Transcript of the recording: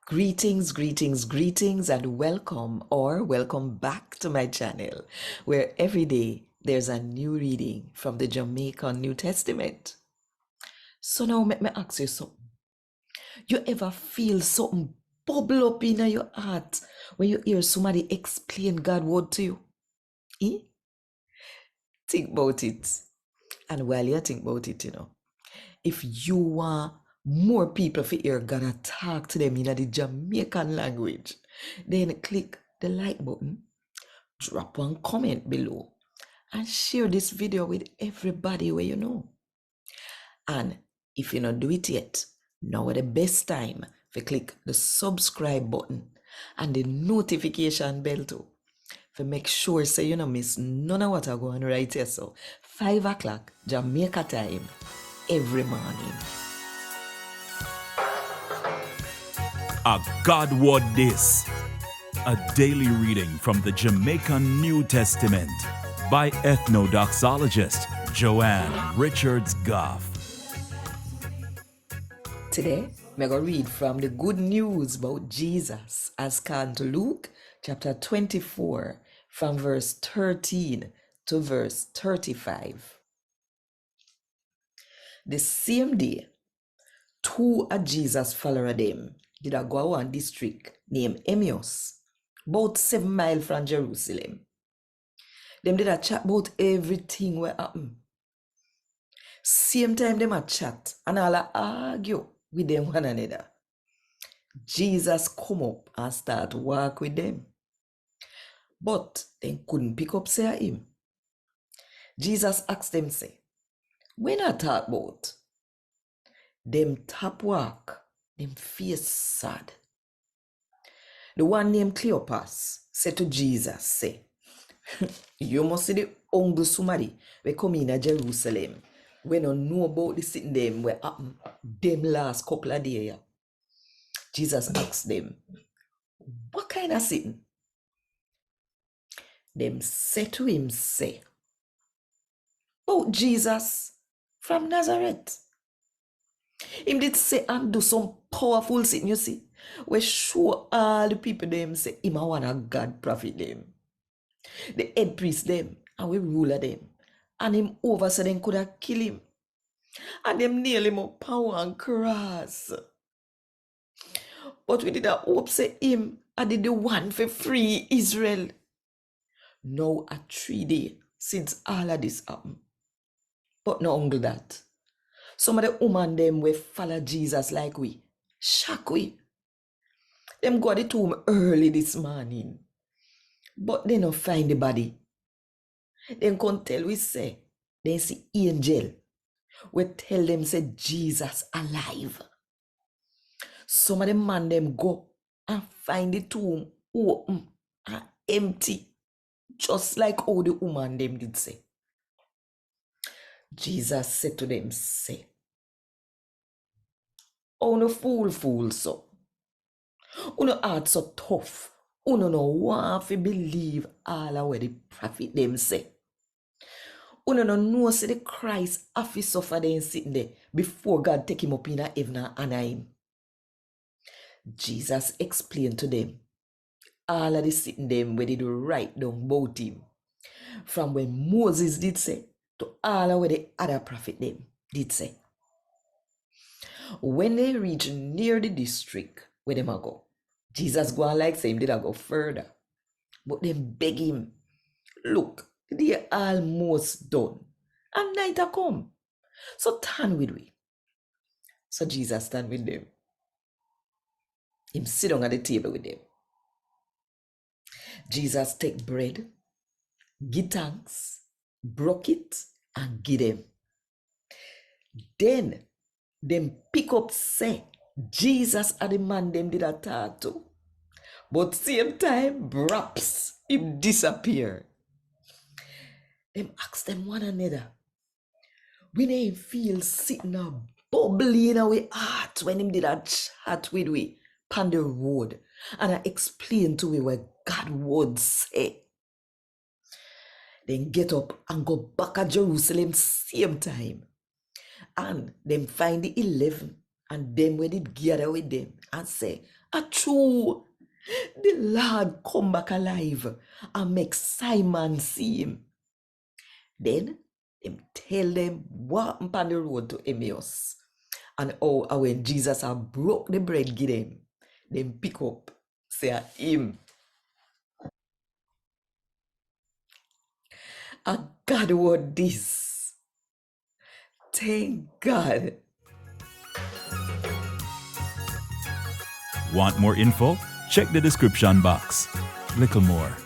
Greetings, greetings, greetings, and welcome or welcome back to my channel, where every day there's a new reading from the Jamaican New Testament. So now let me ask you something. You ever feel something bubble up in your heart when you hear somebody explain God's word to you? Eh? Think about it. And while you think about it, if you want more people to hear God talk to them in the Jamaican language, then click the like button, drop one comment below, and share this video with everybody where you know. And if you not do it yet, now is the best time to click the subscribe button and the notification bell too, to make sure so you don't miss none of what I go on right here. So 5 o'clock Jamaica time every morning. A God Word This, a daily reading from the Jamaican New Testament by Ethnodoxologist Joanne Richards Goffe. Today, I'm going to read from the good news about Jesus as can to Luke chapter 24 from verse 13 to verse 35. The same day, two of Jesus followers them did a go one district named Emmaus, about 7 miles from Jerusalem. Them did a chat about everything what happened. Same time them a chat and all a argue with them one another. Jesus come up and start walk with them. But they couldn't pick up say him. Jesus asked them say, when I talk about them tap walk, them face sad. The one named Cleopas said to Jesus, say, you must see the hungry somebody we come in a Jerusalem. We don't know about the sitting them where happen them last couple of days. Jesus asked them, what kind of sitting? Them said to him, say, oh, Jesus from Nazareth. Him did say and do some powerful sitting, you see, we show all the people them say, him a one a God prophet them. The head priest them, and we ruler them. And him over so them could have kill him. And them nail him up power and cross. But we did a hope say him, I did the one for free Israel. Now a 3 days since all of this happened. But no only that. Some of the woman them we follow Jesus like we. Shock we. Them go to the tomb early this morning. But they don't find the body. Then come tell we say, they see angel. We tell them say Jesus alive. Some of the man them go and find the tomb open and empty. Just like how the woman them did say. Jesus said to them, say, oh no fool so. Uno heart so tough. Uno no want to believe all of what the prophet them say. Uno no know say the Christ have to suffer them sitting there before God take him up in a heaven and honor him. Jesus explained to them all of the sitting them where they do write down about him. From when Moses did say to all of what the other prophet them did say. When they reach near the district where them a go, Jesus go on like say him did a go further. But them beg him, look, they almost done. And night a come. So turn with we. So Jesus stand with them. Him sit down at the table with them. Jesus take bread, give thanks, broke it, and give them. Then them pick up say, Jesus are the man them did a talk to. But same time, perhaps him disappear. Them ask them one another. We name feel sitting a bubbling in our heart when him did a chat with we on the road. And I explain to we what God would say. Then get up and go back at Jerusalem same time. And them find the 11 And them when it gather with them and say, a true, the Lord come back alive and make Simon see him. Then him tell them what happened on the road to Emmaus. And when Jesus had broke the bread, give them pick up, say him. A God what this. Thank God. Want more info? Check the description box. Little more.